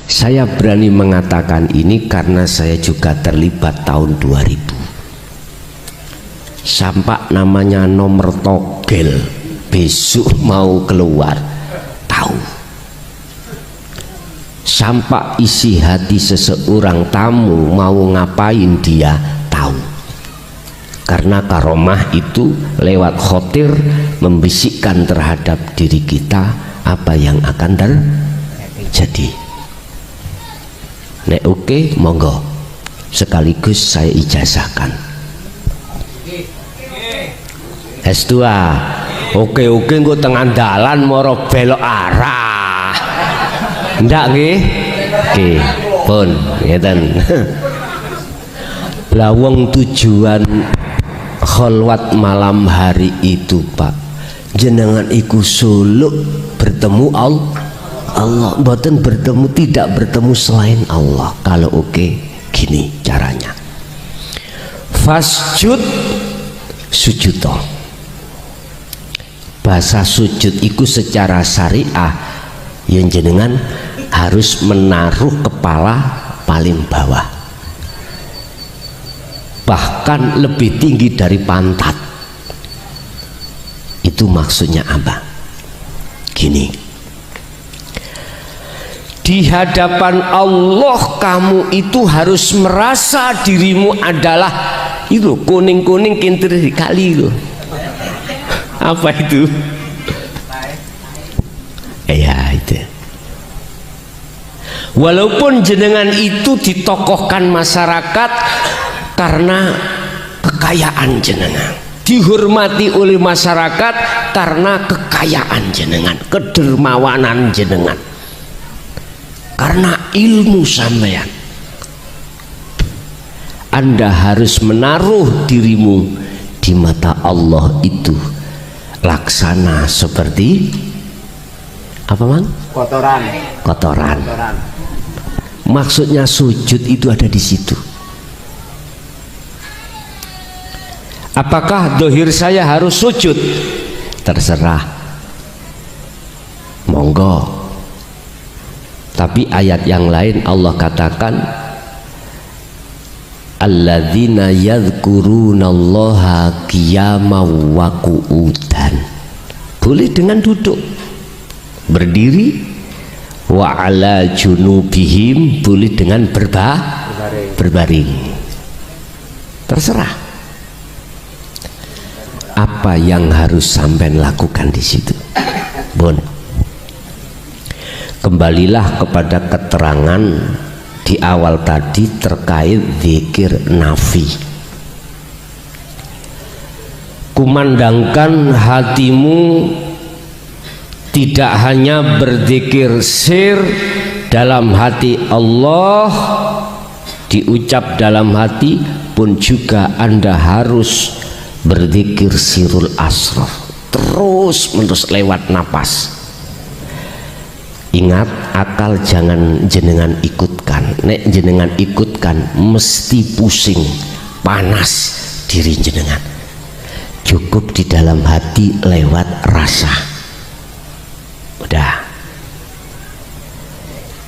Saya berani mengatakan ini karena saya juga terlibat tahun 2000. Sampai namanya nomor togel besok mau keluar tahu. Sampai isi hati seseorang tamu mau ngapain dia tahu. Karena karomah itu lewat khotir membisikkan terhadap diri kita apa yang akan terjadi. Nek oke, monggo sekaligus saya ijazahkan. S2 oke engko tengah dalan moro belok arah ndak nggih? Nggih pun ngeten. Lah wong tujuan kholwat malam hari itu Pak jenengan iku suluk bertemu Allah, mboten bertemu, tidak bertemu selain Allah. Kalau oke, gini caranya. Fasjud sujudo. Bahasa sujud iku secara syariah yang jenengan harus menaruh kepala paling bawah. Bahkan lebih tinggi dari pantat. Itu maksudnya apa? Gini. Di hadapan Allah kamu itu harus merasa dirimu adalah itu kuning-kuning kintir di kali itu. Apa itu? Ya itu. Walaupun jenengan itu ditokohkan masyarakat karena kekayaan jenengan, dihormati oleh masyarakat karena kekayaan jenengan, kedermawanan jenengan. Karena ilmu sampean, Anda harus menaruh dirimu di mata Allah itu laksana seperti apa Mang? Kotoran. Maksudnya sujud itu ada di situ. Apakah dohir saya harus sujud? Terserah, monggo. Tapi ayat yang lain Allah katakan alladzina yadhkurunallaha qiyaman wa qu'udan. Boleh dengan duduk, berdiri, wa ala junubihim, boleh dengan berbaring. Terserah. Apa yang harus sampai lakukan di situ? Bon. Kembalilah kepada keterangan di awal tadi terkait zikir nafi. Kumandangkan hatimu tidak hanya berzikir sir dalam hati Allah, diucap dalam hati, pun juga Anda harus berzikir sirul asrar terus menerus lewat napas. Ingat, akal jangan jenengan ikutkan. Nek jenengan ikutkan mesti pusing, panas diri jenengan. Cukup di dalam hati lewat rasa. Udah.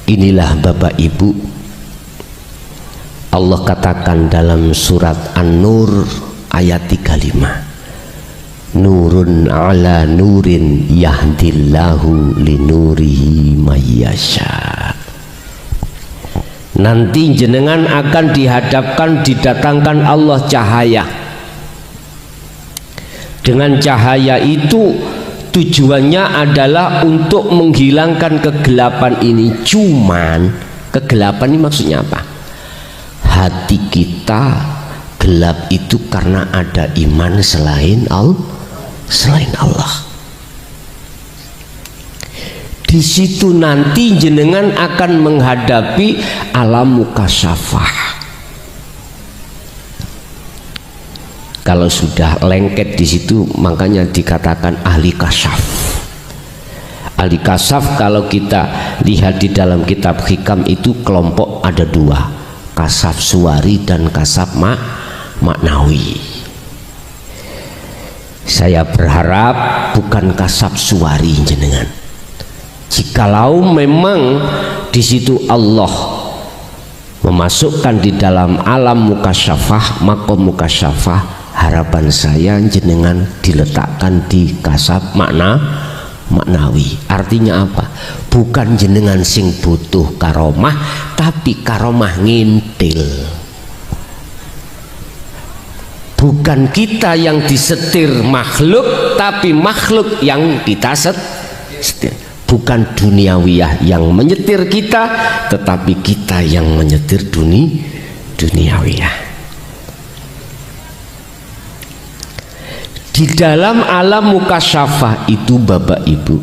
Inilah Bapak Ibu, Allah katakan dalam surat An-Nur ayat 35. Nurun ala nurin yahdillahu linurihi mayyasha. Nanti jenengan akan dihadapkan, didatangkan Allah cahaya. Dengan cahaya itu tujuannya adalah untuk menghilangkan kegelapan ini. Cuman kegelapan ini maksudnya apa? Hati kita gelap itu karena ada iman selain Allah. Di situ nanti jenengan akan menghadapi alam mukasyafah. Kalau sudah lengket di situ, makanya dikatakan ahli kasyaf. Ahli kasyaf kalau kita lihat di dalam kitab hikam itu kelompok ada dua, kasaf suwari dan kasaf maknawi. Saya berharap bukan kasab suwari jenengan. Jikalau memang di situ Allah memasukkan di dalam alam mukasyafah, makom mukasyafah, harapan saya jenengan diletakkan di kasab maknawi. Artinya apa? Bukan jenengan sing butuh karomah, tapi karomah ngintil. Bukan kita yang disetir makhluk, tapi makhluk yang kita setir. Bukan duniawiyah yang menyetir kita, tetapi kita yang menyetir duniawiyah. Di dalam alam mukasyafah itu Bapak Ibu,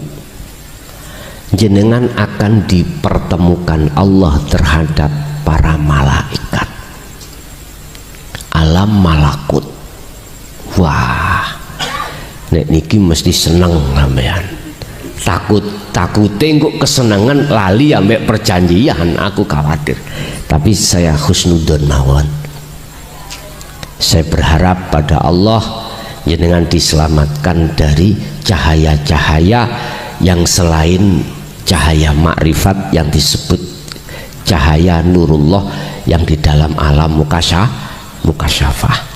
jenengan akan dipertemukan Allah terhadap para malaikat. Alam malakut. Wah, nek niki mesti seneng sampean. Takut tengok kesenangan lali ambek perjanjian, aku khawatir. Tapi saya husnudon mawon. Saya berharap pada Allah jenengan diselamatkan dari cahaya-cahaya yang selain cahaya makrifat yang disebut cahaya nurullah yang di dalam alam mukasyafah.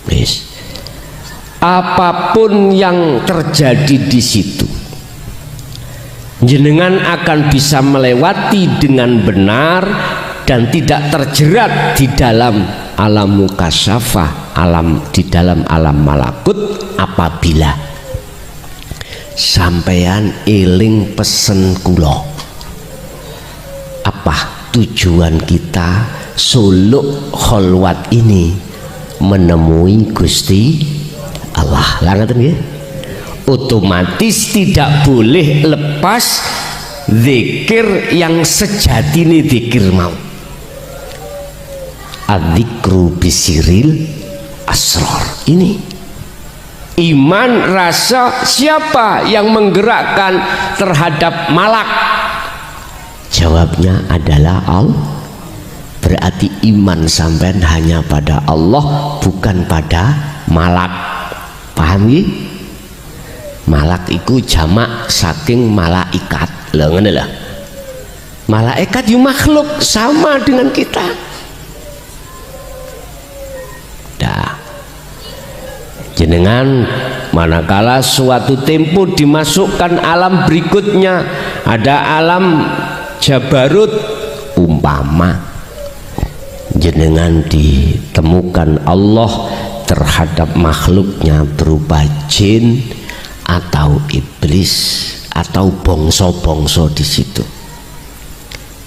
Yes. Apapun yang terjadi di situ, jenengan akan bisa melewati dengan benar dan tidak terjerat di dalam alam mukasyafah, di dalam alam malakut, apabila sampean eling pesen kula. Apa tujuan kita suluk kholwat ini? Menemui Gusti Allah. Langaten nggih. Otomatis tidak boleh lepas zikir yang sejatine zikir mau. Adzikru bisiril asrar. Ini iman rasa siapa yang menggerakkan terhadap malak? Jawabnya adalah Allah. Berarti iman sampean hanya pada Allah, bukan pada malak. Paham ya? Malak itu jamak saking malaikat. Lah ngene lah. Malaikat itu makhluk sama dengan kita. Dah. Jenengan manakala suatu tempo dimasukkan alam berikutnya, ada alam Jabarut umpama jenengan ditemukan Allah terhadap makhluknya berupa jin atau iblis atau bongso-bongso di situ.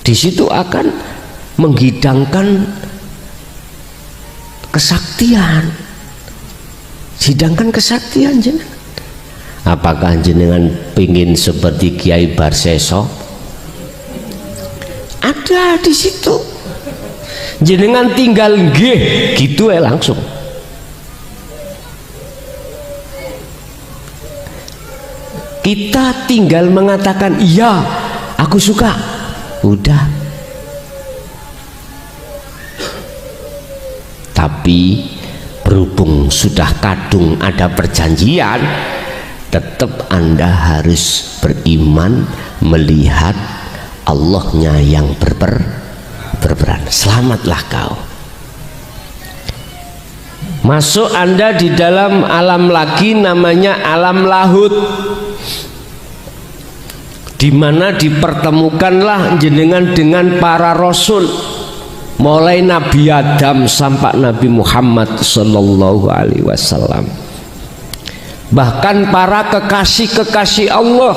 Di situ akan menghidangkan kesaktian, sidangkan kesaktian jenengan. Apakah jenengan pingin seperti Kiai Barseso? Ada di situ. Jenengan tinggal nggih gitu langsung. Kita tinggal mengatakan iya, aku suka. Udah. Tapi berhubung sudah kadung ada perjanjian, tetap Anda harus beriman melihat Allahnya yang berperan. Selamatlah kau. Masuk Anda di dalam alam lagi, namanya alam lahut, di mana dipertemukanlah jenengan dengan para rasul, mulai Nabi Adam sampai Nabi Muhammad sallallahu alaihi wasallam. Bahkan para kekasih-kekasih Allah.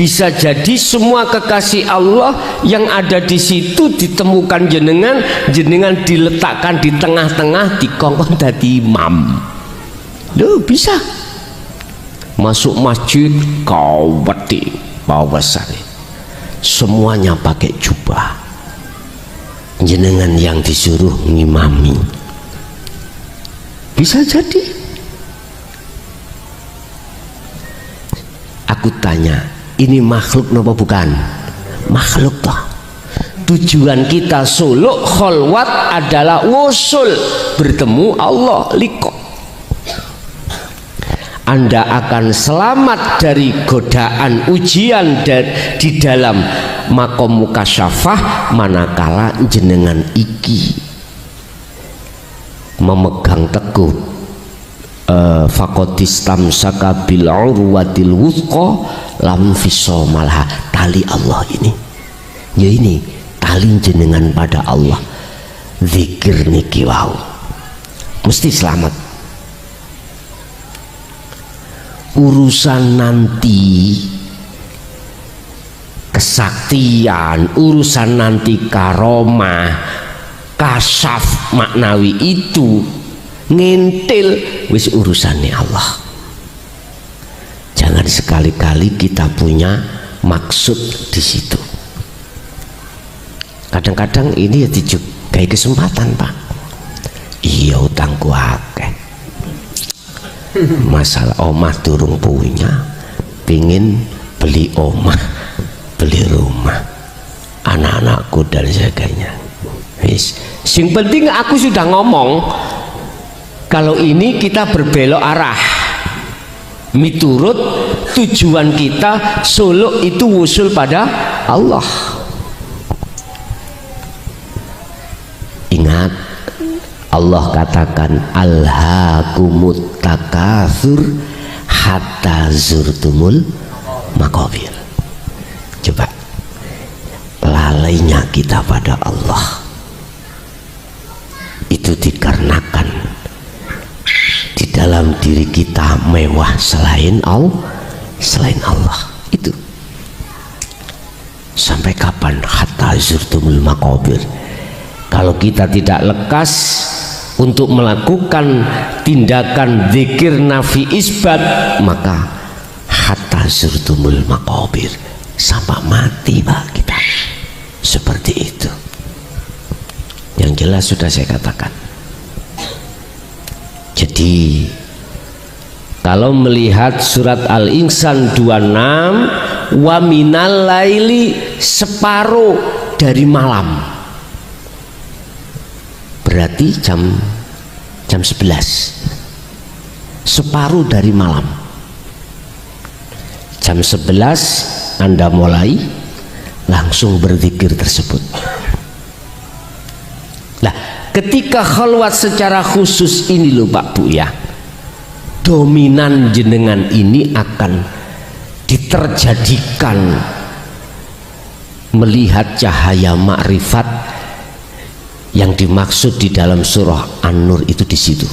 Bisa jadi semua kekasih Allah yang ada di situ ditemukan jenengan diletakkan di tengah-tengah, dikongkon dadi imam. Loh, bisa. Masuk masjid kawati besar. Semuanya pakai jubah. Jenengan yang disuruh ngimami. Bisa jadi. Aku tanya, ini makhluk napa bukan? Makhluk toh. tujuan kita suluk kholwat adalah wusul, bertemu Allah, liqa. Anda akan selamat dari godaan ujian di dalam makom mukasyafah manakala jenengan iki memegang teguh faqadis tamsaka bil urwatil wuthqa lam fisomalha, tali Allah ini. Ya ini tali jenengan pada Allah, zikir niki wau mesti selamat. Urusan nanti kesaktian, urusan nanti karomah, kasyaf maknawi itu ngintil wis urusannya Allah. Jangan sekali-kali kita punya maksud di situ. Kadang-kadang ini ya kayak kesempatan, Pak. Iya, utangku akeh. Masalah omah durung punya, pingin beli omah, beli rumah, anak-anakku dan sebagainya. Sing penting aku sudah ngomong kalau ini kita berbelok arah miturut tujuan kita suluk itu wusul pada Allah. Ingat, Allah katakan alhaakumut takatsur hatta zurtumul maqabir. Coba lalainya kita pada Allah itu dikarenakan di dalam diri kita mewah selain Allah. Itu sampai kapan hatta zurtumul maqabir? Kalau kita tidak lekas untuk melakukan tindakan zikir nafi isbat, maka hatta zurtumul maqabir, sampai mati Pak kita. Seperti itu. Yang jelas sudah saya katakan. Jadi kalau melihat surat Al-Insan 26, wa minal laili, separuh dari malam, berarti jam 11, separuh dari malam. Jam 11 Anda mulai langsung berzikir tersebut. Nah, ketika khalwat secara khusus ini loh Pak Bu ya, dominan jenengan ini akan diterjadikan melihat cahaya makrifat yang dimaksud di dalam surah An-Nur itu di situ.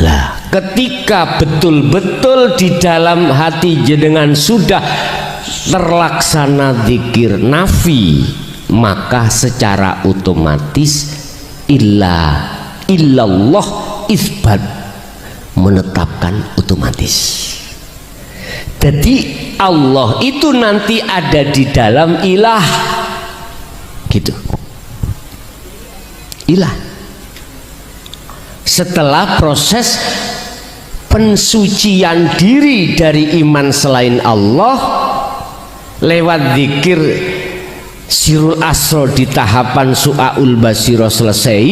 Lah, ketika betul-betul di dalam hati jenengan sudah terlaksana zikir nafi, maka secara otomatis illallah isbat, menetapkan otomatis. Jadi Allah itu nanti ada di dalam ilah, gitu. Ilah. Setelah proses pensucian diri dari iman selain Allah lewat zikir sirul asro di tahapan su'aul basiro selesai,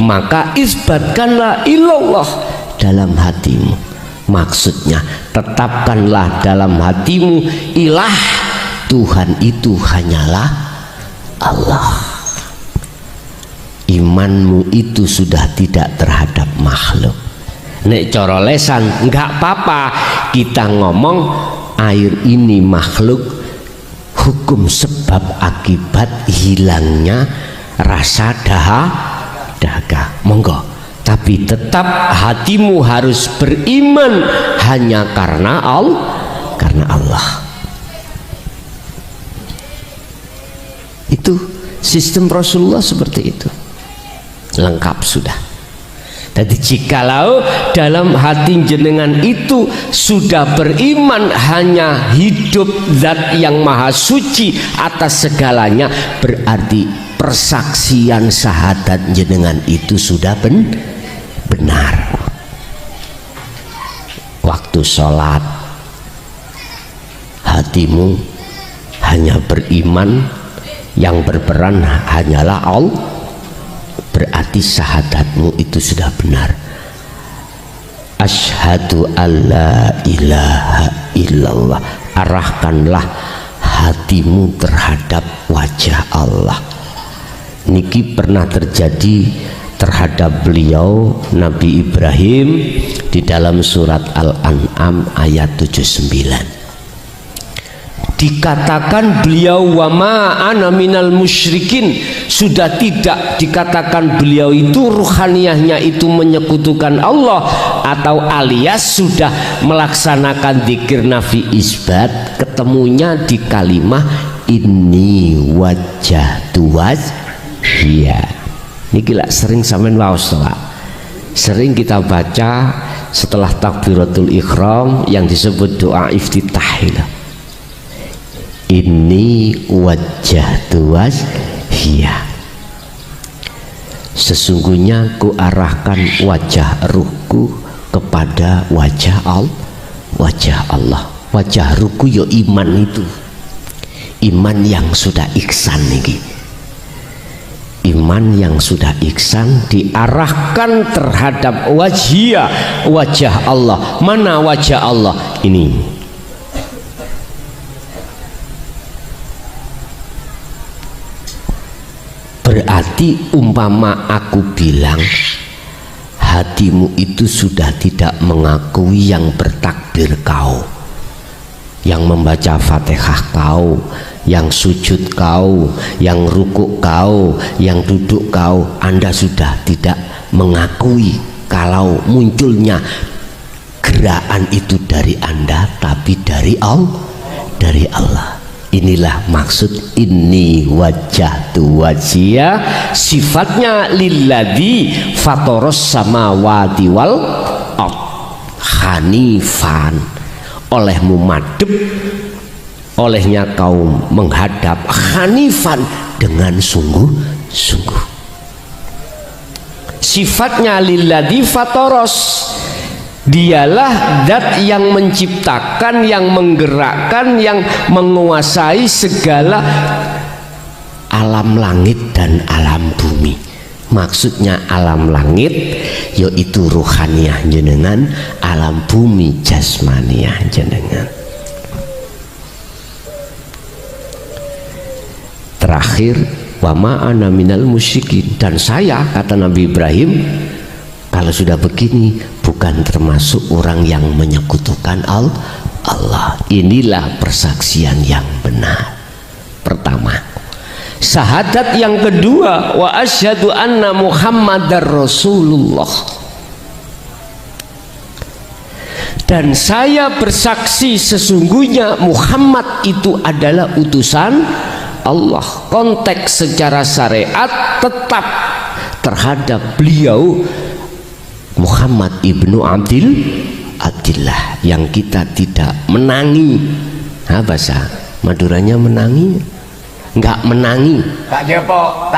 maka isbatkanlah ilallah dalam hatimu. Maksudnya tetapkanlah dalam hatimu ilah, Tuhan itu hanyalah Allah. Imanmu itu sudah tidak terhadap makhluk. Nek cara lesan enggak apa-apa kita ngomong air ini makhluk, hukum sebab akibat hilangnya rasa dahaga, monggo. Tapi tetap hatimu harus beriman hanya karena Allah. Itu sistem Rasulullah seperti itu, lengkap sudah. Jadi jikalau dalam hati jenengan itu sudah beriman hanya hidup zat yang maha suci atas segalanya, berarti persaksian syahadat jenengan itu sudah benar. Waktu sholat hatimu hanya beriman, yang berperan hanyalah Allah, berarti syahadatmu itu sudah benar. Asyhadu alla ilaha illallah. Arahkanlah hatimu terhadap wajah Allah. Niki pernah terjadi terhadap beliau Nabi Ibrahim di dalam surat Al-An'am ayat 79. Dikatakan beliau wa ma ana minal musyrikin, sudah tidak dikatakan beliau itu ruhaniyahnya itu menyekutukan Allah, atau alias sudah melaksanakan dzikir nafi isbat, ketemunya di kalimah inni wajjahtu wajhiya. Niki lak sering sampean waos to, Pak. Sering kita baca setelah takbiratul ihram yang disebut doa iftitah. Inni wajjahtu wajhiya, sesungguhnya ku arahkan wajah ruhku kepada wajah Allah. Wajah ruhku yo iman itu, iman yang sudah ihsan niki. Iman yang sudah ihsan diarahkan terhadap wajhiya, wajah Allah. Mana wajah Allah ini? Berarti umpama aku bilang hatimu itu sudah tidak mengakui yang bertakbir kau, yang membaca Fatihah kau, yang sujud kau, yang rukuk kau, yang duduk kau, Anda sudah tidak mengakui kalau munculnya gerakan itu dari Anda, tapi dari Allah. Inilah maksud inni wajjahtu wajhiya, sifatnya lilladzi fatoros samawati wal ard hanifan, olehmu madhep, olehnya kau menghadap hanifan dengan sungguh-sungguh. Sifatnya lilladzi fatoros, dialah zat yang menciptakan, yang menggerakkan, yang menguasai segala alam langit dan alam bumi. Maksudnya alam langit yaitu ruhaniyah jenengan, alam bumi jasmaniyah jenengan. Terakhir, wa ma ana minal musyrikin, dan saya, kata Nabi Ibrahim, kalau sudah begini bukan termasuk orang yang menyekutukan Allah. Inilah persaksian yang benar. Pertama. Syahadat yang kedua, wa asyhadu anna Muhammadar Rasulullah. Dan saya bersaksi sesungguhnya Muhammad itu adalah utusan Allah. Konteks secara syariat tetap terhadap beliau Muhammad ibnu Abdillah, yang kita tidak menangi. Nah, bahasa Maduranya menangi, enggak menangi. Tak jepok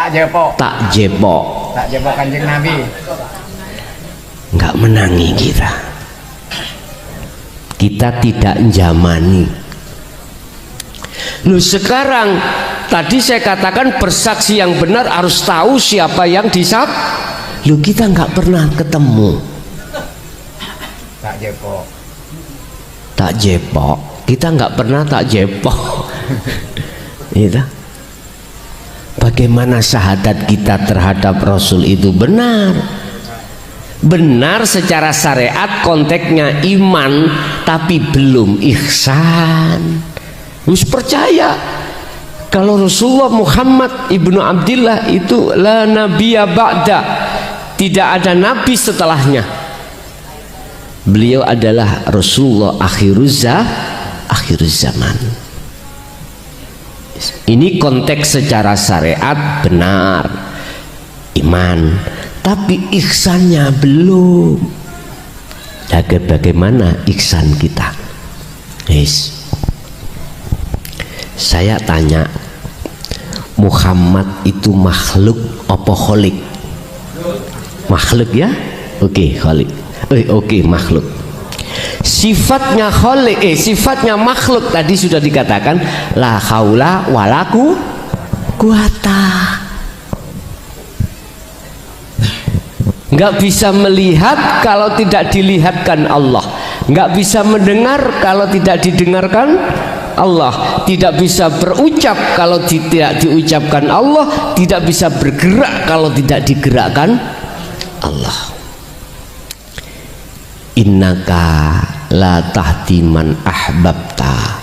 Kanjeng Nabi. Enggak menangi kita. Kita tidak jamani. Loh, sekarang tadi saya katakan bersaksi yang benar harus tahu siapa yang disab. Loh, kita nggak pernah ketemu. Tak jepok. Kita nggak pernah tak jepok. Gitu. Bagaimana syahadat kita terhadap Rasul itu benar? Benar secara syariat, konteksnya iman, tapi belum ihsan. Harus percaya kalau Rasulullah Muhammad ibnu Abdillah itu la nabiyya ba'da, tidak ada nabi setelahnya. Beliau adalah Rasulullah akhiruz zaman. Ini konteks secara syariat benar, iman, tapi ihsannya belum. Jaga bagaimana ihsan kita. Yes. Saya tanya, Muhammad itu makhluk apa kholik? Makhluk ya? Oke, kholik. Oke, makhluk. Sifatnya khaliq, sifatnya makhluk tadi sudah dikatakan la haula wala quwata. Nggak bisa melihat kalau tidak dilihatkan Allah, nggak bisa mendengar kalau tidak didengarkan Allah, tidak bisa berucap kalau tidak diucapkan Allah, tidak bisa bergerak kalau tidak digerakkan Allah. Innaka la tahdi man ahbabta,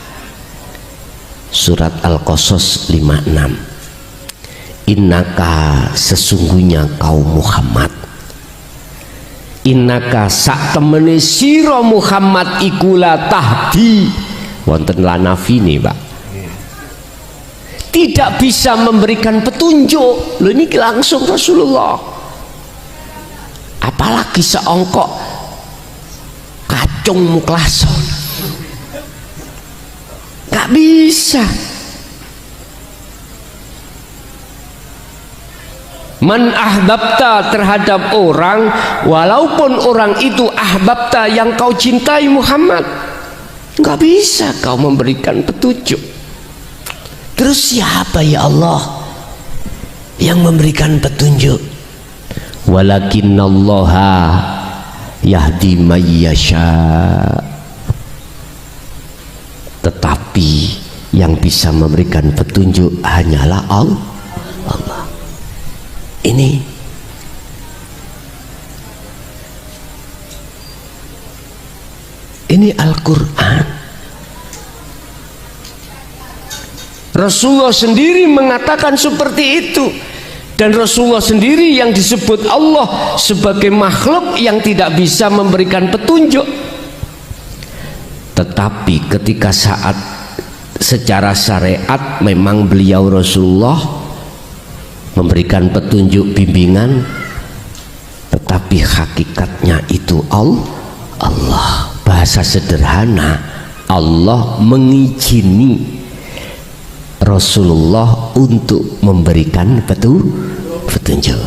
surat Al-Qasas 56. Innaka, sesungguhnya kau Muhammad, innaka sak temene sira Muhammad iku la tahdi, wonten la nafine Pak, tidak bisa memberikan petunjuk. Loh, ini langsung Rasulullah, apalagi seongkok kacung muklason, gak bisa. Man ahbabta, terhadap orang, walaupun orang itu ahbabta yang kau cintai Muhammad, nggak bisa kau memberikan petunjuk. Terus siapa ya Allah yang memberikan petunjuk? Walakinallaha yahdi may yasha, tetapi yang bisa memberikan petunjuk hanyalah Allah. Ini Al-Quran. Rasulullah sendiri mengatakan seperti itu, dan Rasulullah sendiri yang disebut Allah sebagai makhluk yang tidak bisa memberikan petunjuk. Tetapi ketika saat secara syariat memang beliau Rasulullah memberikan petunjuk bimbingan, tetapi hakikatnya itu Allah. Bahasa sederhana, Allah mengizini Rasulullah untuk memberikan petunjuk.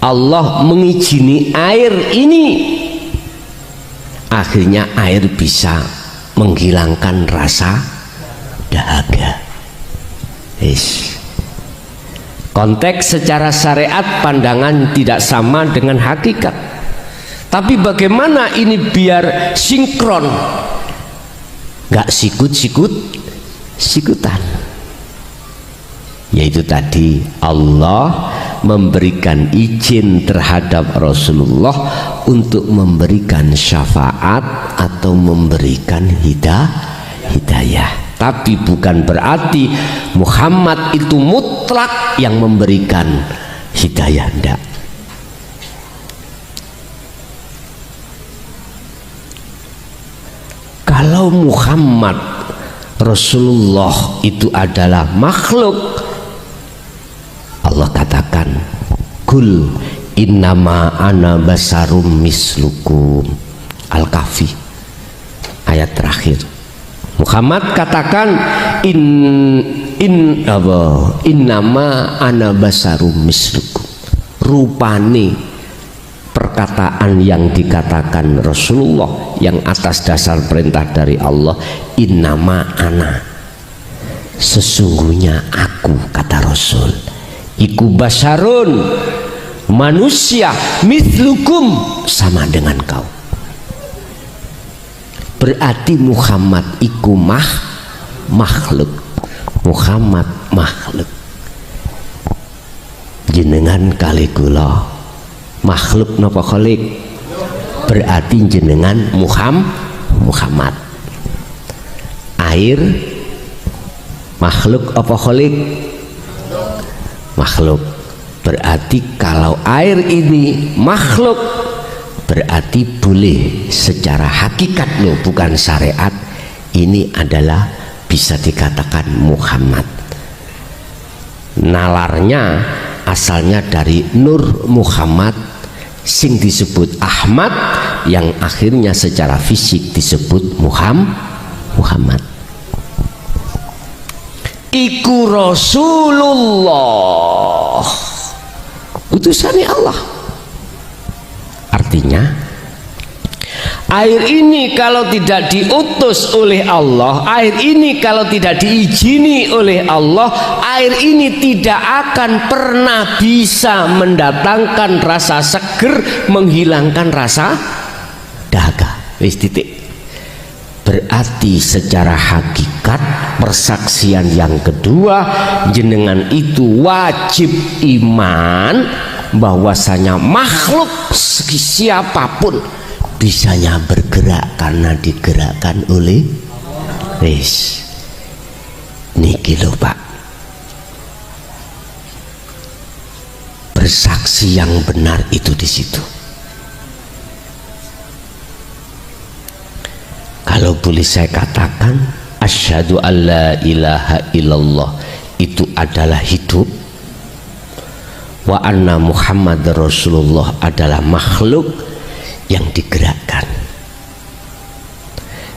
Allah mengizini air ini, akhirnya air bisa menghilangkan rasa dahaga. Konteks secara syariat pandangan tidak sama dengan hakikat, tapi bagaimana ini biar sinkron, nggak sikut-sikutan, yaitu tadi Allah memberikan izin terhadap Rasulullah untuk memberikan syafaat atau memberikan hidayah. Tapi bukan berarti Muhammad itu mutlak yang memberikan hidayah, enggak. Kalau Muhammad Rasulullah itu adalah makhluk, Allah katakan kul innama ana basarum mislukum, Al-Kahfi ayat terakhir. Muhammad katakan innama ana basarum mislukum. Rupane perkataan yang dikatakan Rasulullah yang atas dasar perintah dari Allah, innama ana, sesungguhnya aku, kata Rasul, iku basarun, manusia, mislukum, sama dengan kau. Berarti Muhammad iku makhluk. Muhammad makhluk. Jenengan kali kula makhluk napa khalik? Berarti jenengan Muhammad. Air makhluk apa khalik? Makhluk. Berarti kalau air ini makhluk, berarti boleh secara hakikat loh, bukan syariat, ini adalah bisa dikatakan Muhammad. Nalarnya asalnya dari Nur Muhammad sing disebut Ahmad, yang akhirnya secara fisik disebut Muhammad. Iku Rasulullah, utusannya Allah. Artinya Air ini kalau tidak diutus oleh Allah, air ini kalau tidak diizini oleh Allah, air ini tidak akan pernah bisa mendatangkan rasa seger, menghilangkan rasa dahaga. Wis titik. Berarti secara hakikat persaksian yang kedua, jenengan itu wajib iman bahwasanya makhluk siapapun bisanya bergerak karena digerakkan oleh wis niki lho Pak. Bersaksi yang benar itu di situ. Kalau boleh saya katakan, asyhadu alla ilaha illallah itu adalah hidup, wa anna Muhammad Rasulullah adalah makhluk yang digerakkan.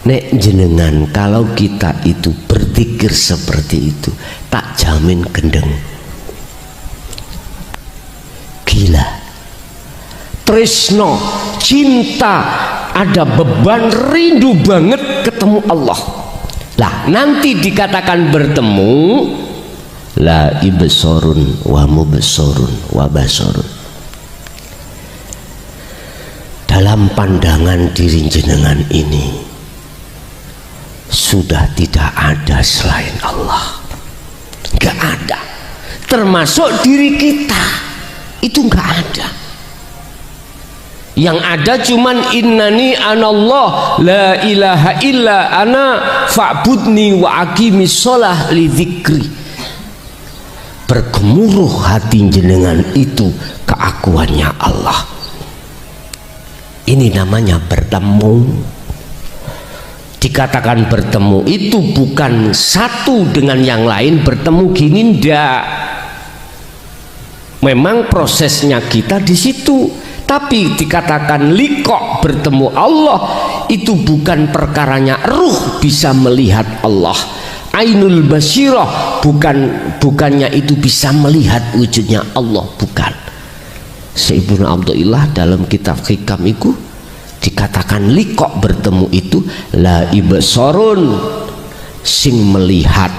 Nek jenengan kalau kita itu berpikir seperti itu, tak jamin gendeng. Gila. Tresno, cinta, ada beban rindu banget ketemu Allah. Lah nanti dikatakan bertemu, la ibsorun wa mubsorun wa basorun. Dalam pandangan diri jenengan ini sudah tidak ada selain Allah, nggak ada, termasuk diri kita itu nggak ada. Yang ada cuman innani anallah la ilaha illa ana fa'budni wa aqimis sholah li dzikri. Bergemuruh hati jenengan itu keakuannya Allah. Ini namanya bertemu. Dikatakan bertemu itu bukan satu dengan yang lain bertemu gini, ndak. Memang prosesnya kita di situ. Tapi dikatakan liqa bertemu Allah itu bukan perkaranya ruh bisa melihat Allah. Ainul basirah bukannya itu bisa melihat wujudnya Allah, bukan. Ibnu Abdullah dalam kitab Hikam itu dikatakan liqa bertemu itu la ibsarun sing melihat,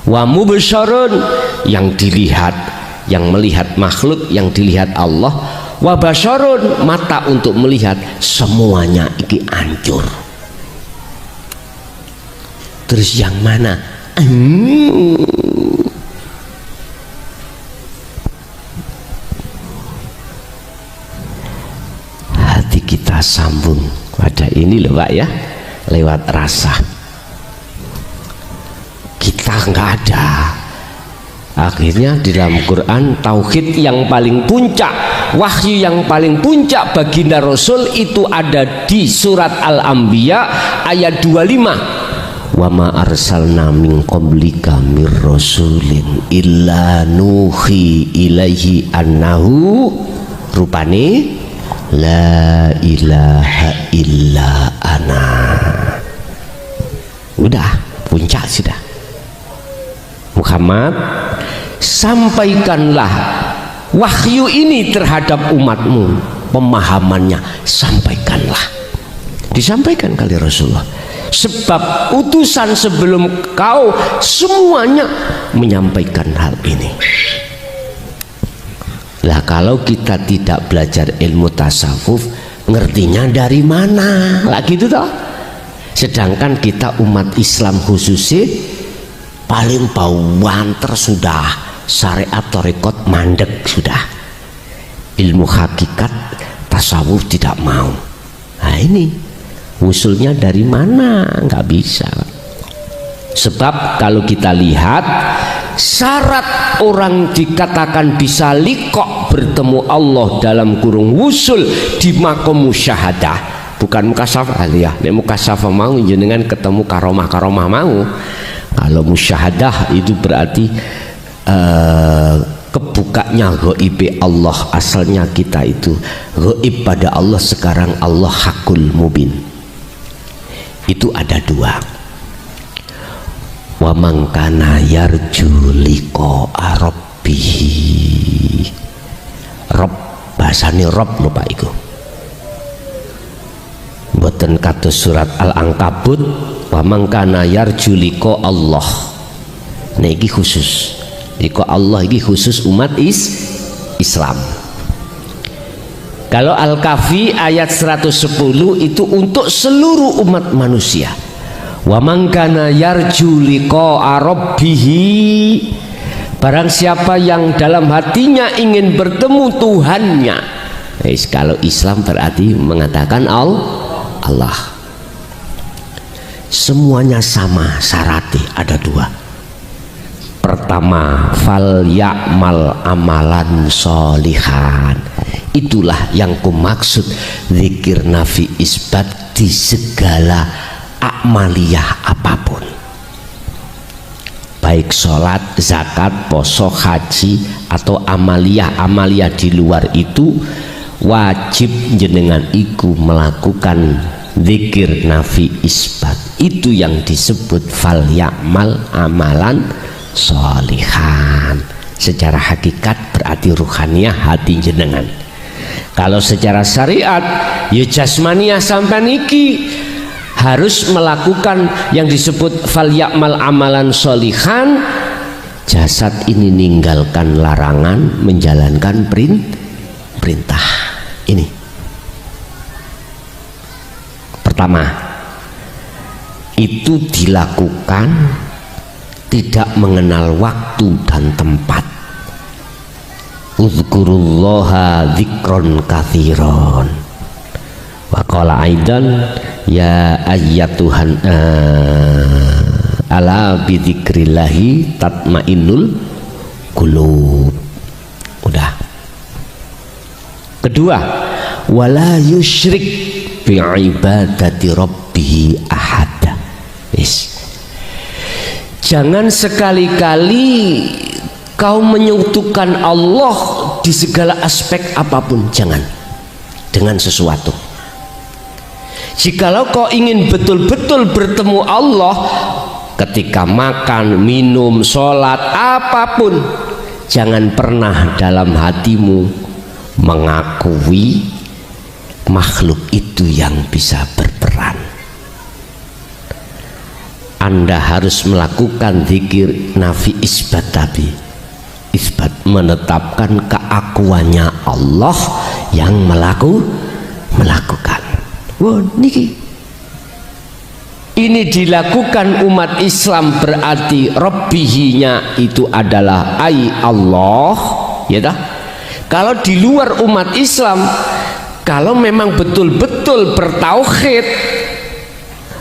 wa mubsarun yang dilihat, yang melihat makhluk, yang dilihat Allah, wa basyarun mata untuk melihat, semuanya iki hancur. Terus yang mana? Hati kita sambung pada ini loh Pak ya, lewat rasa. Kita nggak ada. Akhirnya di dalam Quran tauhid yang paling puncak, wahyu yang paling puncak baginda Rasul itu ada di surat Al-Anbiya ayat 25. Wa ma arsalna min qablika mir rasulin illa nuhi ilaihi annahu rupane la ilaha illa ana. Udah puncak sudah. Muhammad, sampaikanlah wahyu ini terhadap umatmu, pemahamannya sampaikanlah. Disampaikan kali Rasulullah, sebab utusan sebelum kau semuanya menyampaikan hal ini. Lah kalau kita tidak belajar ilmu tasawuf, ngertinya dari mana? Lah gitu toh. Sedangkan kita umat Islam khususnya paling banter sudah, syariat tarekat mandek sudah, ilmu hakikat tasawuf tidak mau. Nah ini usulnya dari mana? Nggak bisa. Sebab kalau kita lihat syarat orang dikatakan bisa liqa bertemu Allah dalam kurung wusul di makom musyahadah, bukan mukasafah ya. Nek mukasafah mau jenengan ketemu karomah mau. Kalau musyahadah itu berarti kebukanya ghaib Allah. Asalnya kita itu ghaib pada Allah, sekarang Allah hakul mubin. Itu ada dua. Wa man kana yarju liqa rabbih. Rob bahasane rob lho Pak iku. Mboten boten kados surat Al-Ankabut wa man kana yarju liqa Allah. Nah iki khusus liqa Allah, iki khusus umat Islam. Kalau Al-Kahfi ayat 110 itu untuk seluruh umat manusia. Wa man kana yarju liqa rabbih, barang siapa yang dalam hatinya ingin bertemu Tuhannya. Kalau Islam berarti mengatakan Allah. Semuanya sama syaratnya, ada dua. Pertama, fal ya'mal amalan sholihan. Itulah yang kumaksud zikir nafi isbat di segala amaliyah apapun, baik sholat, zakat, poso, haji atau amaliyah di luar itu, wajib jenengan iku melakukan zikir nafi isbat. Itu yang disebut fal ya'mal amalan sholihan. Secara hakikat berarti ruhaniyah hati jenengan. Kalau secara syariat ya jasmaniyah sampai niki harus melakukan yang disebut fal ya'mal amalan sholihan. Jasad ini ninggalkan larangan, menjalankan perintah. Ini pertama, itu dilakukan tidak mengenal waktu dan tempat. Uzkurullaha dzikron katsiron. Wa qala aidan ya ayyatuhan ala bidzikrillahi tatmainnul qulub. Udah. Kedua, wala yusyrik bi ibadati rabbih ahad. Jangan sekali-kali kau menyekutukan Allah di segala aspek apapun, jangan dengan sesuatu. Jikalau kau ingin betul-betul bertemu Allah ketika makan, minum, sholat, apapun, jangan pernah dalam hatimu mengakui makhluk itu yang bisa berperan. Anda harus melakukan zikir nafi isbat tadi. Isbat menetapkan keakuannya Allah yang melakukan. Wah, niki. Ini dilakukan umat Islam berarti Rabbihinya itu adalah ai Allah, ya dah. Kalau di luar umat Islam, kalau memang betul-betul bertauhid,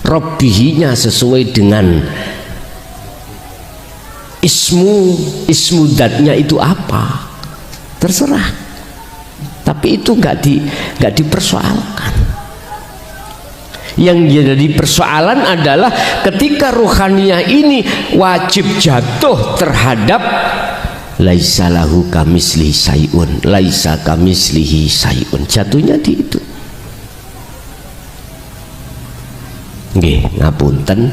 Rabbihinya sesuai dengan ismu datnya itu apa, terserah. Tapi itu nggak dipersoalkan. Yang jadi persoalan adalah ketika ruhaniyah ini wajib jatuh terhadap laisa lahu kamislihi syai'un, laisa kamislihi syai'un, jatuhnya di itu. Nggih, ngapunten.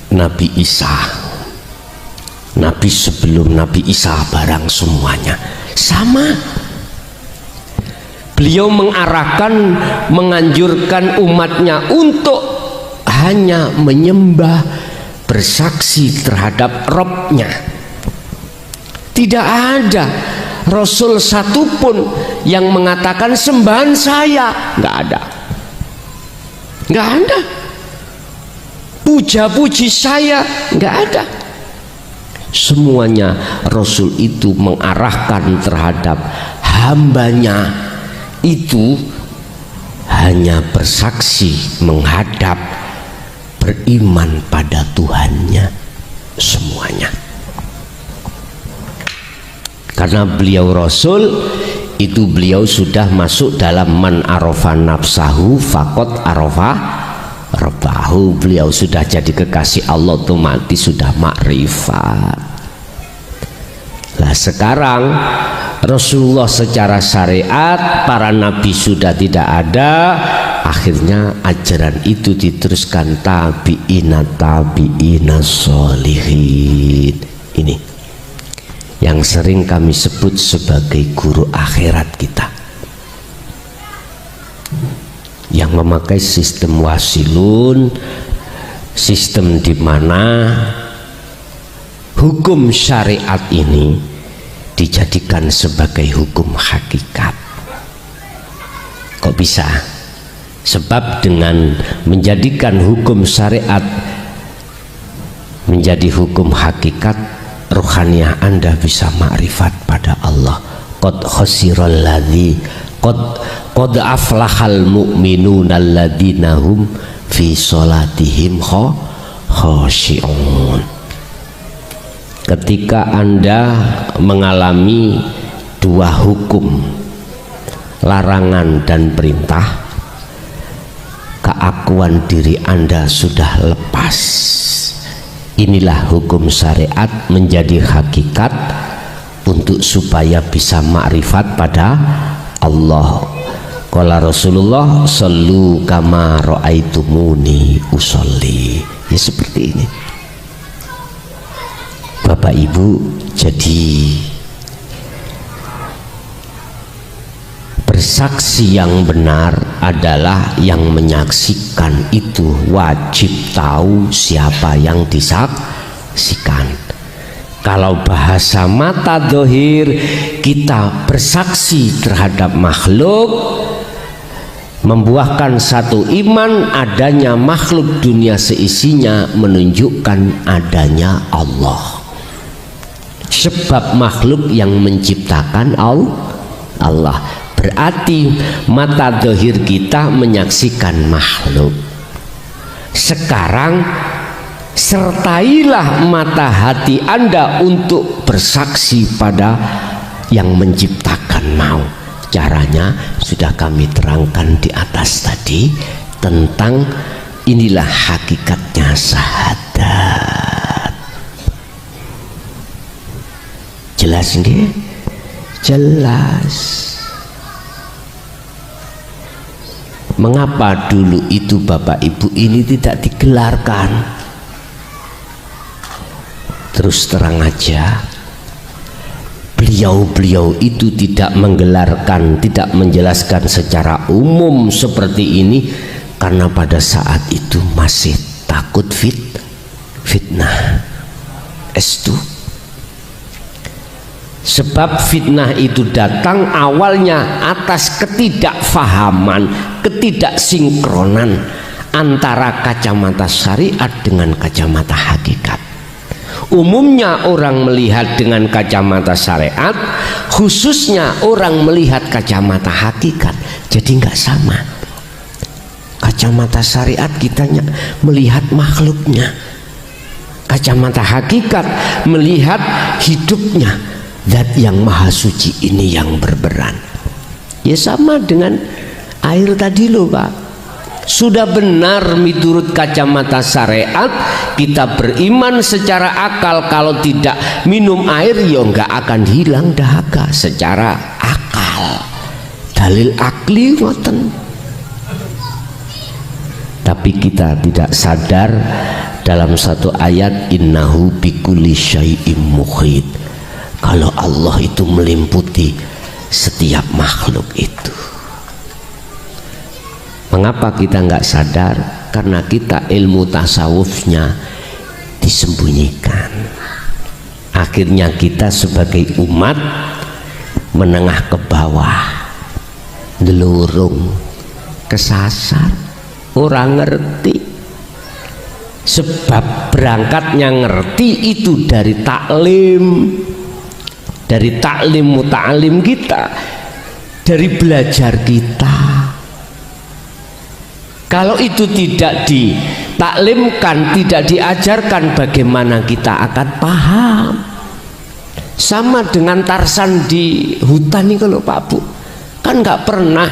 Nabi Isa, Nabi sebelum Nabi Isa barang semuanya sama. Beliau mengarahkan, menganjurkan umatnya untuk hanya menyembah, bersaksi terhadap Robnya. Tidak ada Rasul satupun yang mengatakan sembahan saya, nggak ada, nggak ada. Puja-puji saya, nggak ada. Semuanya Rasul itu mengarahkan terhadap hambanya itu hanya bersaksi, menghadap, beriman pada Tuhannya semuanya. Karena beliau Rasul itu, beliau sudah masuk dalam man arafa nafsahu faqad arafa rabbahu. Beliau sudah jadi kekasih Allah, otomatis sudah makrifat. Nah sekarang Rasulullah secara syariat, para nabi sudah tidak ada, akhirnya ajaran itu diteruskan tabi'ina sholihin. Ini yang sering kami sebut sebagai guru akhirat kita. memakai sistem wasilun, sistem di mana hukum syariat ini dijadikan sebagai hukum hakikat. Kok bisa? Sebab dengan menjadikan hukum syariat menjadi hukum hakikat, ruhaniyah Anda bisa ma'rifat pada Allah. Qad khasiral ladzi qad aflahal mu'minuna alladzina hum fi sholatihim khashi'un. Ketika Anda mengalami dua hukum, larangan dan perintah, keakuan diri Anda sudah lepas. Inilah hukum syariat menjadi hakikat untuk supaya bisa makrifat pada Allah. Qala Rasulullah sallu kama ra'aitumuni usolli. Ya seperti ini. Bapak Ibu, jadi bersaksi yang benar adalah yang menyaksikan itu wajib tahu siapa yang disaksikan. Kalau bahasa mata dohir, kita bersaksi terhadap makhluk, membuahkan satu iman adanya makhluk dunia seisinya, menunjukkan adanya Allah. Sebab makhluk yang menciptakan Allah. Berarti mata dohir kita menyaksikan makhluk. Sekarang sertailah mata hati Anda untuk bersaksi pada yang menciptakan mau. Caranya sudah kami terangkan di atas tadi, tentang inilah hakikatnya syahadat. Jelas nggih? Jelas. Mengapa dulu itu Bapak Ibu ini tidak digelarkan? Terus terang aja, beliau-beliau itu tidak menggelarkan, tidak menjelaskan secara umum seperti ini karena pada saat itu masih takut fitnah. Estu. Sebab fitnah itu datang awalnya atas ketidakfahaman, ketidaksinkronan antara kacamata syariat dengan kacamata hakikat. Umumnya orang melihat dengan kacamata syariat, khususnya orang melihat kacamata hakikat, jadi nggak sama. Kacamata syariat kitanya melihat makhluknya, kacamata hakikat melihat hidupnya, zat yang maha suci ini yang berperan. Ya sama dengan air tadi loh Pak. Sudah benar menurut kacamata syariat, kita beriman secara akal, kalau tidak minum air ya nggak akan hilang dahaga secara akal. Dalil akli ngoten. Tapi kita tidak sadar dalam satu ayat, innahu bikulli syai'im muhit. Kalau Allah itu melimputi setiap makhluk itu. Mengapa kita nggak sadar? Karena kita ilmu tasawufnya disembunyikan. Akhirnya kita sebagai umat menengah ke bawah, ndelurung, kesasar, orang ngerti. Sebab berangkatnya ngerti itu dari taklim, dari taklim muta'alim kita, dari belajar kita. Kalau itu tidak ditaklimkan, tidak diajarkan, bagaimana kita akan paham? Sama dengan Tarsan di hutan ini kalau Pak Bu, kan nggak pernah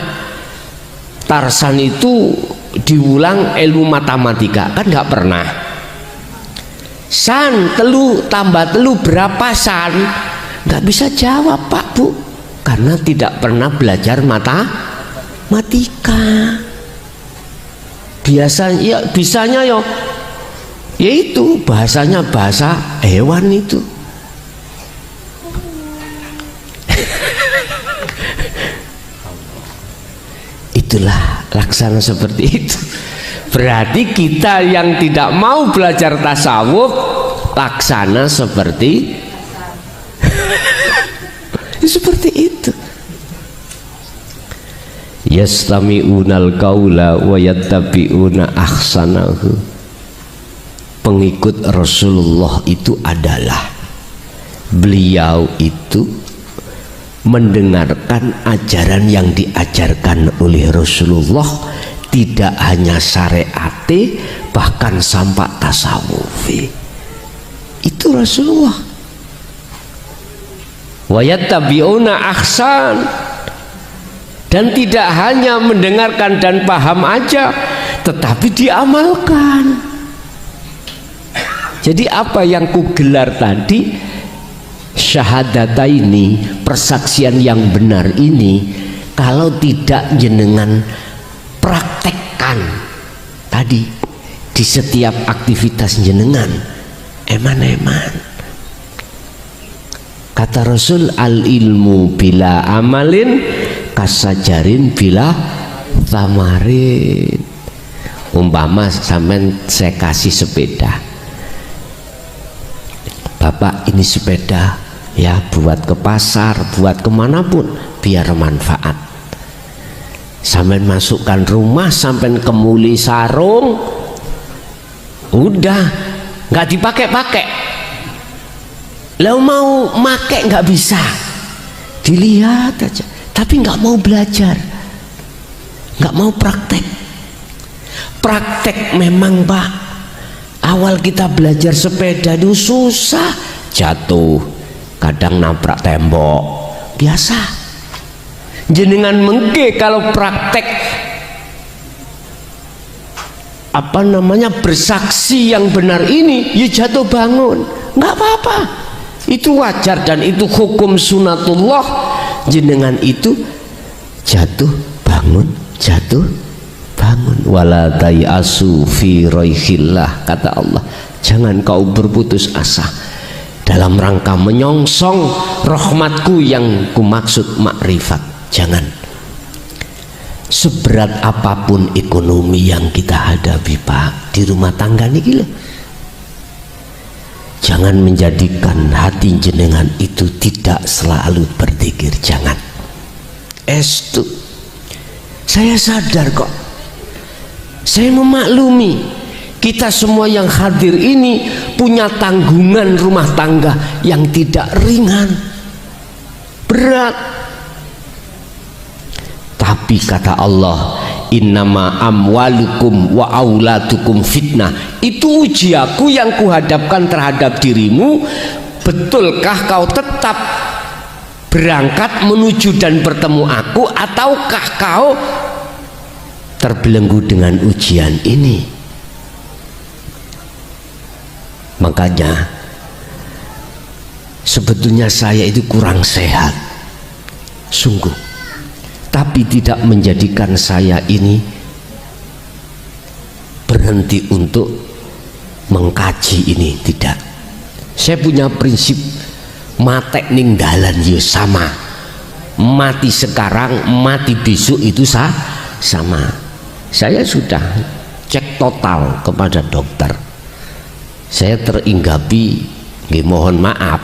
Tarsan itu diulang ilmu matematika, kan nggak pernah. San telu tambah telu berapa san? Nggak bisa jawab Pak Bu, karena tidak pernah belajar matematika. Biasanya ya, bisanya ya yaitu bahasanya bahasa hewan itu. Itulah laksana seperti itu. Berarti kita yang tidak mau belajar tasawuf laksana seperti seperti itu. Yastami'unal qaula wa yattabi'una ahsanahu. Pengikut Rasulullah itu adalah beliau itu mendengarkan ajaran yang diajarkan oleh Rasulullah, tidak hanya syariate, bahkan sampai tasawufi. Itu Rasulullah. Wa yattabi'una ahsan. Dan tidak hanya mendengarkan dan paham aja, tetapi diamalkan. Jadi apa yang kugelar tadi, syahadataini, persaksian yang benar ini, kalau tidak jenengan praktekkan tadi di setiap aktivitas jenengan, eman-eman. Kata Rasul, al ilmu bila amalin kasajarin bila tamarin. Umpama sampean saya kasih sepeda, Bapak ini sepeda ya, buat ke pasar, buat kemanapun, biar manfaat. Sampean masukkan rumah, sampean kemuli sarung, udah nggak dipakai-pakai. Lalu mau make nggak bisa, dilihat aja, tapi nggak mau belajar, nggak mau praktek. Praktek memang Pak, awal kita belajar sepeda itu susah, jatuh, kadang nabrak tembok, biasa. Jenengan mengke kalau praktek apa namanya bersaksi yang benar ini, ya jatuh bangun, nggak apa-apa, itu wajar dan itu hukum sunatullah. Jenengan itu jatuh bangun, jatuh bangun. Wala tayasu fi raihillah, kata Allah, jangan kau berputus asa dalam rangka menyongsong rahmatku yang kumaksud makrifat. Jangan. Seberat apapun ekonomi yang kita hadapi Pak di rumah tangga niki lho, jangan menjadikan hati jenengan itu tidak selalu berzikir. Jangan. Estu, saya sadar kok, saya memaklumi kita semua yang hadir ini punya tanggungan rumah tangga yang tidak ringan, berat. Tapi kata Allah, innama amwalukum wa auladukum fitnah, itu ujiaku yang kuhadapkan terhadap dirimu. Betulkah kau tetap berangkat menuju dan bertemu aku, ataukah kau terbelenggu dengan ujian ini? Makanya sebetulnya saya itu kurang sehat sungguh, tapi tidak menjadikan saya ini berhenti untuk mengkaji ini, tidak. Saya punya prinsip matek ning dalan ya sama, mati sekarang mati besok itu sama. Saya sudah cek total kepada dokter, saya teringgapi, mohon maaf,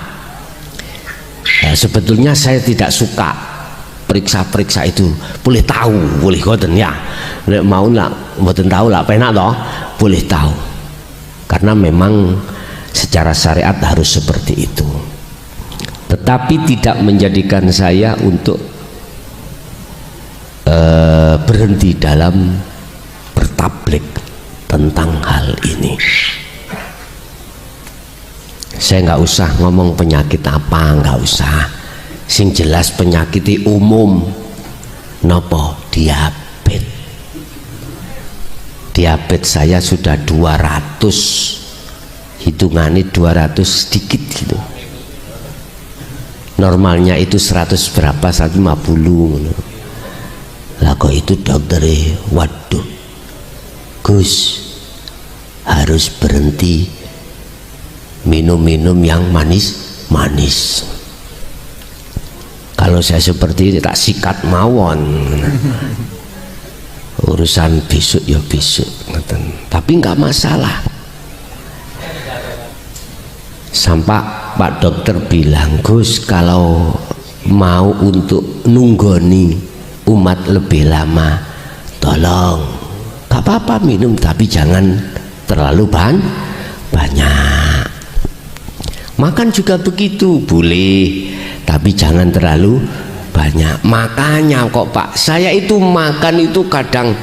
sebetulnya saya tidak suka periksa-periksa itu. Boleh tahu, boleh ngoten ya, mau nak mboten tahu lah penak toh, boleh tahu, karena memang secara syariat harus seperti itu. Tetapi tidak menjadikan saya untuk berhenti dalam bertablik tentang hal ini. Saya nggak usah ngomong penyakit apa, nggak usah. Sing jelas penyakit umum nopo, diabetes. Diabetes saya sudah 200, hitungannya 200 sedikit gitu. Normalnya itu 100 berapa, 150. Lah kok itu dokternya, waduh Gus, harus berhenti minum-minum yang manis-manis. Kalau saya seperti itu tak sikat mawon. urusan besok ya besok, tapi nggak masalah. Sampai Pak Dokter bilang, Gus, kalau mau untuk nunggoni umat lebih lama, tolong, gak apa-apa minum, tapi jangan terlalu banyak. Makan juga begitu, boleh, tapi jangan terlalu banyak. Makanya kok Pak, saya itu makan itu kadang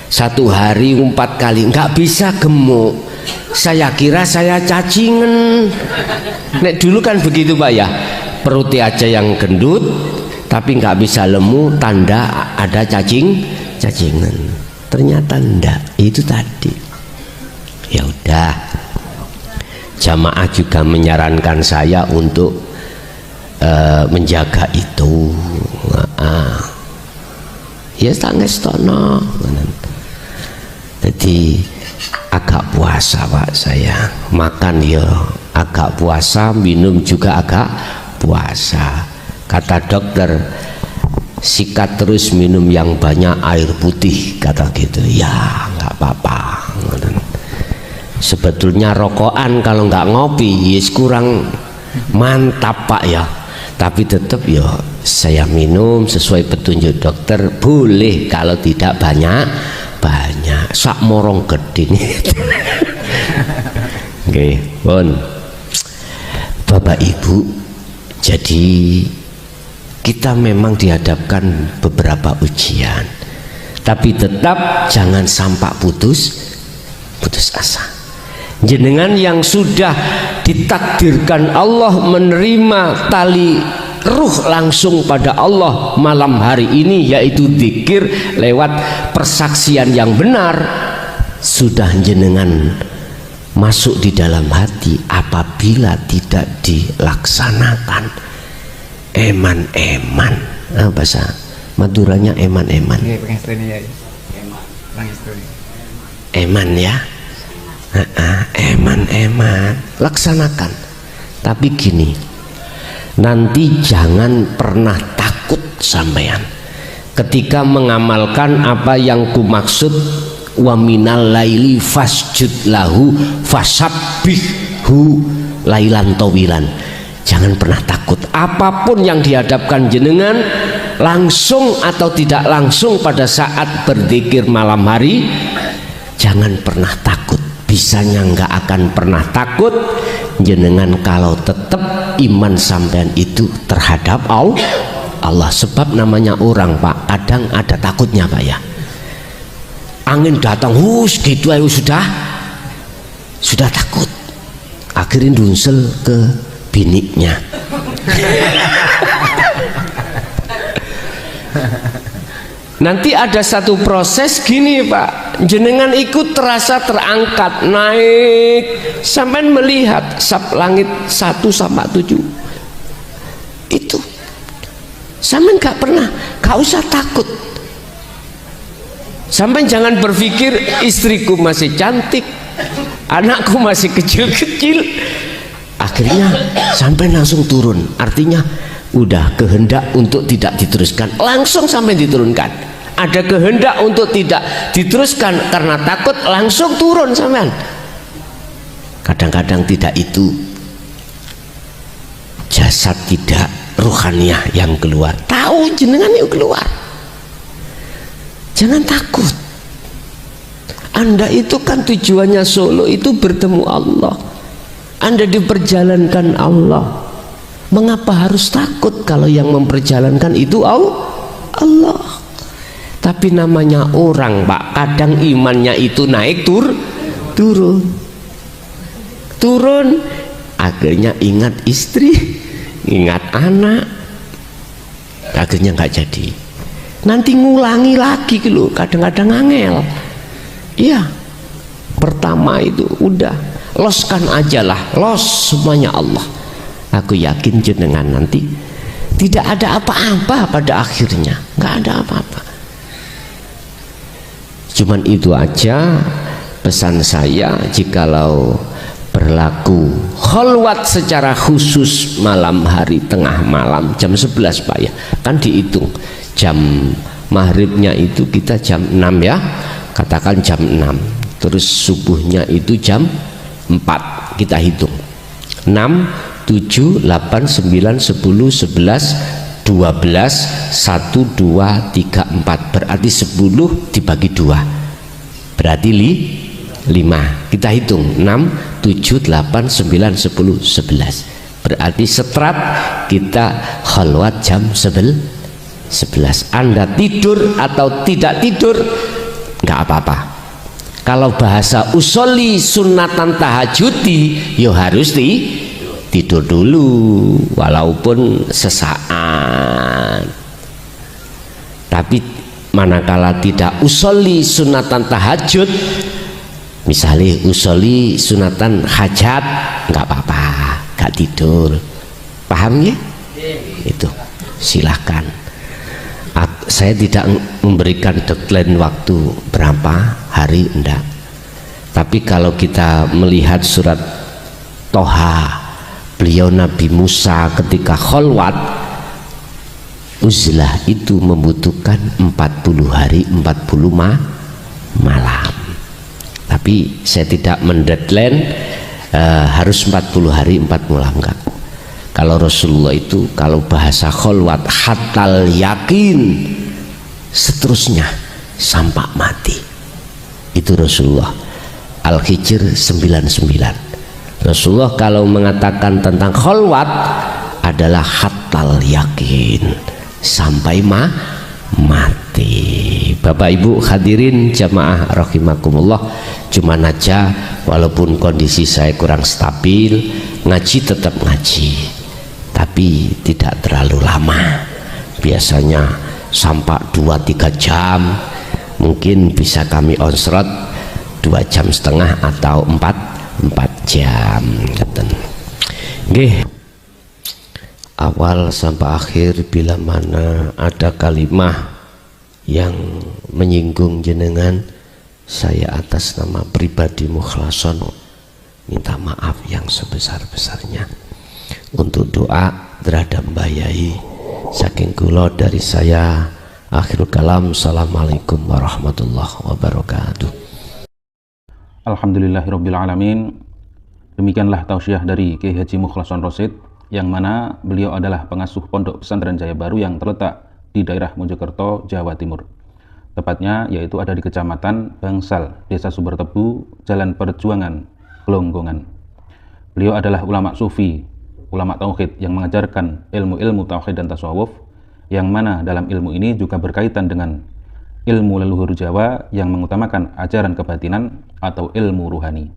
1 hari 4 kali, nggak bisa gemuk. Saya kira saya cacingan. Nek dulu kan begitu Pak ya, perutnya aja yang gendut tapi nggak bisa lemu, tanda ada cacingan. Ternyata enggak, itu tadi. Ya udah, jamaah juga menyarankan saya untuk menjaga itu. Ya sanges tono. Jadi agak puasa Pak, saya makan ya agak puasa, minum juga agak puasa. Kata dokter, sikat terus minum yang banyak air putih, kata gitu. Ya nggak apa-apa. Sebetulnya rokokan kalau nggak ngopi yes kurang mantap Pak ya, tapi tetap ya saya minum sesuai petunjuk dokter, boleh kalau tidak banyak sak morong geding. Oke, pun Bapak Ibu, jadi kita memang dihadapkan beberapa ujian, tapi tetap jangan sampai putus asa. Jenengan yang sudah ditakdirkan Allah menerima tali ruh langsung pada Allah malam hari ini, yaitu zikir lewat persaksian yang benar, sudah jenengan masuk di dalam hati. Apabila tidak dilaksanakan, eman bahasa Maduranya eman ya, eman laksanakan. Tapi gini, nanti jangan pernah takut sampean ketika mengamalkan apa yang kumaksud, wa minal laili fasjud lahu fasabbihu lailan tawilan. Jangan pernah takut, apapun yang dihadapkan jenengan langsung atau tidak langsung pada saat berzikir malam hari, jangan pernah takut. Bisanya nggak akan pernah takut jenengan kalau tetap iman sampean itu terhadap Allah. Sebab namanya orang Pak, kadang ada takutnya Pak ya. Angin datang, gitu ayo sudah takut, akhirnya dunsel ke biniknya. Nanti ada satu proses gini Pak, jenengan ikut terasa terangkat naik sampai melihat sab langit 1 sampai 7 itu, sampai nggak pernah, nggak usah takut. Sampai jangan berpikir istriku masih cantik, anakku masih kecil-kecil, akhirnya sampai langsung turun. Artinya udah kehendak untuk tidak diteruskan, langsung sampai diturunkan. Ada kehendak untuk tidak diteruskan karena takut, langsung turun sampean. Kadang-kadang tidak, itu jasad tidak ruhaniah yang keluar. Tahu jenengan yang keluar, jangan takut. Anda itu kan tujuannya Solo itu bertemu Allah, Anda diperjalankan Allah. Mengapa harus takut kalau yang memperjalankan itu Allah? Tapi namanya orang Pak, kadang imannya itu naik turun, akhirnya ingat istri, ingat anak, akhirnya nggak jadi. Nanti ngulangi lagi gitu, kadang-kadang angel. Iya, pertama itu udah loskan aja lah, los semuanya Allah. Aku yakin jenengan nanti tidak ada apa-apa pada akhirnya, nggak ada apa-apa. Cuman itu aja pesan saya, jikalau berlaku kholwat secara khusus malam hari, tengah malam jam 11 Pak ya, kan dihitung jam maghribnya itu kita jam 6 ya, katakan jam 6, terus subuhnya itu jam 4, kita hitung 6, 7, 8, 9, 10, 11, 12, 1, 2, 3, 4, berarti 10 dibagi 2 berarti 5. Kita hitung 6, 7, 8, 9, 10, 11, berarti setrat kita khalwat jam 11. Anda tidur atau tidak tidur nggak apa-apa. Kalau bahasa usolli sunatan tahajudi, yo harus tidur dulu walaupun sesaat. Tapi manakala tidak usolli sunatan tahajud, misalnya usolli sunatan hajat, nggak apa-apa, nggak tidur. Paham ya? Itu silahkan. Saya tidak memberikan deadline waktu berapa hari, enggak. Tapi kalau kita melihat surat Toha, beliau Nabi Musa ketika kholwat uzlah itu membutuhkan 40 hari 40 malam. Tapi saya tidak mendeadline harus 40 hari 40 malam, enggak. Kalau Rasulullah itu kalau bahasa kholwat hatal yakin, seterusnya sampai mati, itu Rasulullah. Al-Hijr 99. Rasulullah kalau mengatakan tentang kholwat adalah hatal yakin, sampai mati. Bapak Ibu hadirin jamaah rahimakumullah, cuma aja walaupun kondisi saya kurang stabil, ngaji tetap ngaji, tapi tidak terlalu lama, biasanya sampai 2-3 jam, mungkin bisa kami onsrot 2,5 jam atau 4 jam. Nggih, awal sampai akhir bila mana ada kalimah yang menyinggung jenengan, saya atas nama pribadi Mukhlason minta maaf yang sebesar-besarnya. Untuk doa terhadap Mbah Yai saking kula dari saya, akhirul kalam. Assalamualaikum warahmatullahi wabarakatuh. Alhamdulillahirabbil alamin. Demikianlah tausiah dari Kiai Haji Mukhlason Rosid, yang mana beliau adalah pengasuh Pondok Pesantren Jaya Baru yang terletak di daerah Mojokerto, Jawa Timur. Tepatnya yaitu ada di Kecamatan Bangsal, Desa Sumbertebu, Jalan Perjuangan, Gelonggongan. Beliau adalah ulama sufi, ulama tauhid yang mengajarkan ilmu-ilmu tauhid dan tasawuf, yang mana dalam ilmu ini juga berkaitan dengan ilmu leluhur Jawa yang mengutamakan ajaran kebatinan atau ilmu ruhani.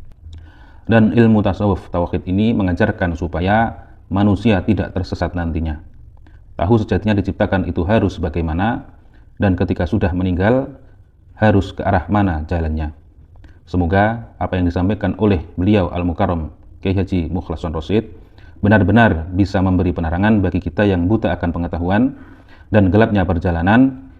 Dan ilmu tasawuf tauhid ini mengajarkan supaya manusia tidak tersesat nantinya. Tahu sejatinya diciptakan itu harus bagaimana, dan ketika sudah meninggal harus ke arah mana jalannya. Semoga apa yang disampaikan oleh beliau Al-Mukarram Kiai Haji Mukhlason Rosid benar-benar bisa memberi penerangan bagi kita yang buta akan pengetahuan dan gelapnya perjalanan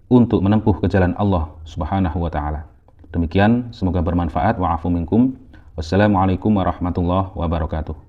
untuk menempuh ke jalan Allah Subhanahu wa taala. Demikian, semoga bermanfaat. Wa'afu minkum. Wassalamualaikum warahmatullahi wabarakatuh.